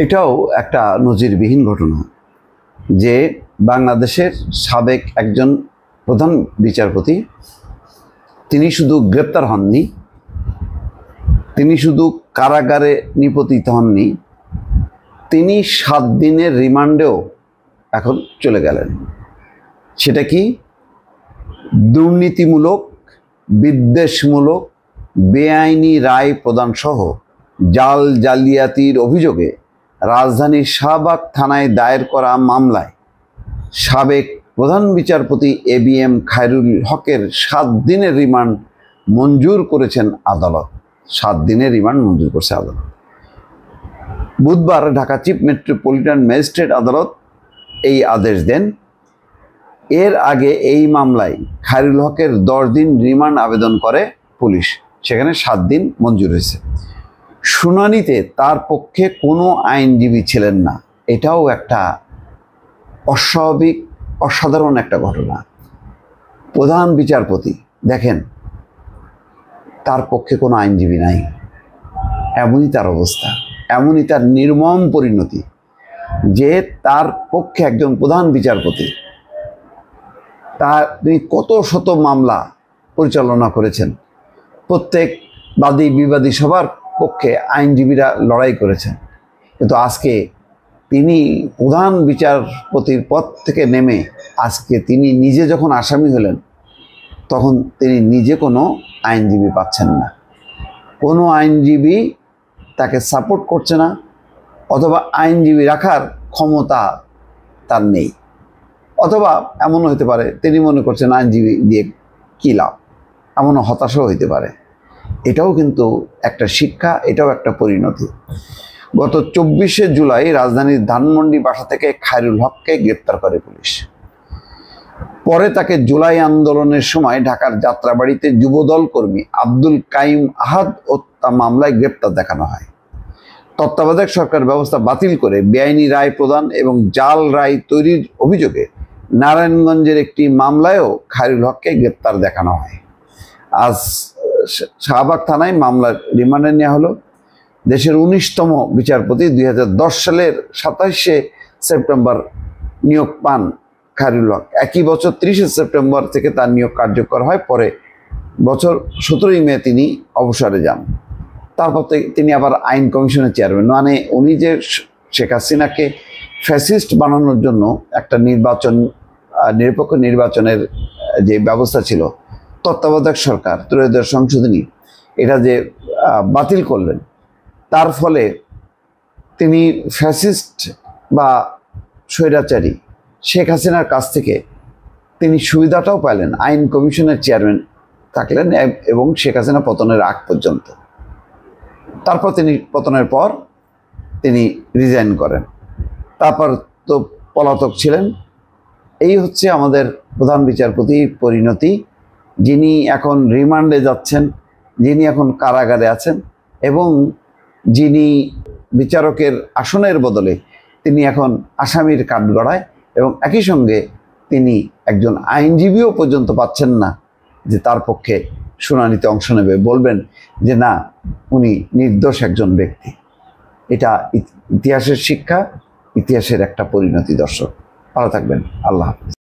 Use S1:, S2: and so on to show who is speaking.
S1: এটাও একটা নজিরবিহীন ঘটনা যে বাংলাদেশের সাবেক একজন প্রধান বিচারপতি তিনি শুধু গ্রেপ্তার হননি, তিনি শুধু কারাগারে নিপতিত হননি, তিনি 7 দিনের রিমান্ডেও এখন চলে গেলেন। সেটা কি? দুর্নীতিমূলক, বিদ্বেষমূলক, বেআইনি রায় প্রদান সহ জালিয়াতির অভিযোগে রাজধানীর শাহবাগ থানায় দায়ের করা মামলায় সাবেক প্রধান বিচারপতি ABM খায়রুল হকের 7 দিনের রিমান্ড মঞ্জুর করেছেন আদালত। 7 দিনের রিমান্ড মঞ্জুর করছে আদালত। বুধবার ঢাকা চিফ মেট্রোপলিটন ম্যাজিস্ট্রেট আদালত এই আদেশ দেন। এর আগে এই মামলায় খায়রুল হকের 10 দিন রিমান্ড আবেদন করে পুলিশ, সেখানে 7 দিন মঞ্জুর হয়েছে। শুনানিতে তার পক্ষে কোনো আইনজীবী ছিলেন না। এটাও একটা অস্বাভাবিক, অসাধারণ একটা ঘটনা। প্রধান বিচারপতি, দেখেন, তার পক্ষে কোনো আইনজীবী নাই, এমনই তার অবস্থা, এমনই তার নির্মম পরিণতি যে তার পক্ষে একজন প্রধান বিচারপতি, তিনি কত শত মামলা পরিচালনা করেছেন, প্রত্যেক বাদী বিবাদী সবার পক্ষে আইনজীবীরা লড়াই করেছেন, কিন্তু আজকে তিনি প্রধান বিচারপতির পদ থেকে নেমে আজকে তিনি নিজে যখন আসামি হলেন, তখন তিনি নিজে কোনো আইনজীবী পাচ্ছেন না, কোনো আইনজীবী তাকে সাপোর্ট করছে না, অথবা আইনজীবী রাখার ক্ষমতা তার নেই, অথবা এমনও হতে পারে তিনি মনে করছেন আইনজীবী দিয়ে কী লাভ, এমনও হতাশও হইতে পারে। এটাও কিন্তু একটা শিক্ষা, এটাও একটা পরিণতি। গত 24শে জুলাই রাজধানীর ধানমন্ডি বাসা থেকে খায়রুল হককে গ্রেপ্তার করে পুলিশ। পরে তাকে জুলাই আন্দোলনের সময় ঢাকার যাত্রাবাড়িতে যুবদল কর্মী আব্দুল কাইম আহাদ হত্যা মামলায় গ্রেপ্তার দেখানো হয়। তত্ত্বাবধায়ক সরকার ব্যবস্থা বাতিল করে বেআইনি রায় প্রদান এবং জাল রায় তৈরির অভিযোগে নারায়ণগঞ্জের একটি মামলায়ও খায়রুল হককে গ্রেপ্তার দেখানো হয়। আজ শাহবাগ থানায় মামলার রিমান্ডে নেওয়া হলো। দেশের 19তম বিচারপতি 2010 সালের 27শে সেপ্টেম্বর নিয়োগ পান খায়রুল হক। একই বছর 30শে সেপ্টেম্বর থেকে তার নিয়োগ কার্যকর হয়। পরে বছর 17ই মে তিনি অবসরে যান। তারপর তিনি আবার আইন কমিশনের চেয়ারম্যান, মানে উনি যে শেখ হাসিনাকে ফ্যাসিস্ট বানানোর জন্য একটা নিরপেক্ষ নির্বাচনের যে ব্যবস্থা ছিল, তত্ত্বাবধায়ক সরকার ত্রয়োদশ সংশোধনী, এটা যে বাতিল করলেন, তার ফলে তিনি ফ্যাসিস্ট বা স্বৈরাচারী শেখ হাসিনার কাছ থেকে তিনি সুবিধাটাও পাইলেন, আইন কমিশনের চেয়ারম্যান থাকলেন এবং শেখ হাসিনা পতনের আগ পর্যন্ত। তারপর তিনি পতনের পর তিনি রিজাইন করেন, তারপর তো পলাতক ছিলেন। এই হচ্ছে আমাদের প্রধান বিচারপতির পরিণতি, যিনি এখন রিমান্ডে যাচ্ছেন, যিনি এখন কারাগারে আছেন এবং যিনি বিচারকের আসনের বদলে তিনি এখন আসামির কাঠগড়ায়, এবং একই সঙ্গে তিনি একজন আইনজীবীও পর্যন্ত পাচ্ছেন না যে তার পক্ষে শুনানিতে অংশ নেবে, বলবেন যে না, উনি নির্দোষ একজন ব্যক্তি। এটা ইতিহাসের শিক্ষা, ইতিহাসের একটা পরিণতি। দর্শক, ভালো থাকবেন। আল্লাহ হাফেজ।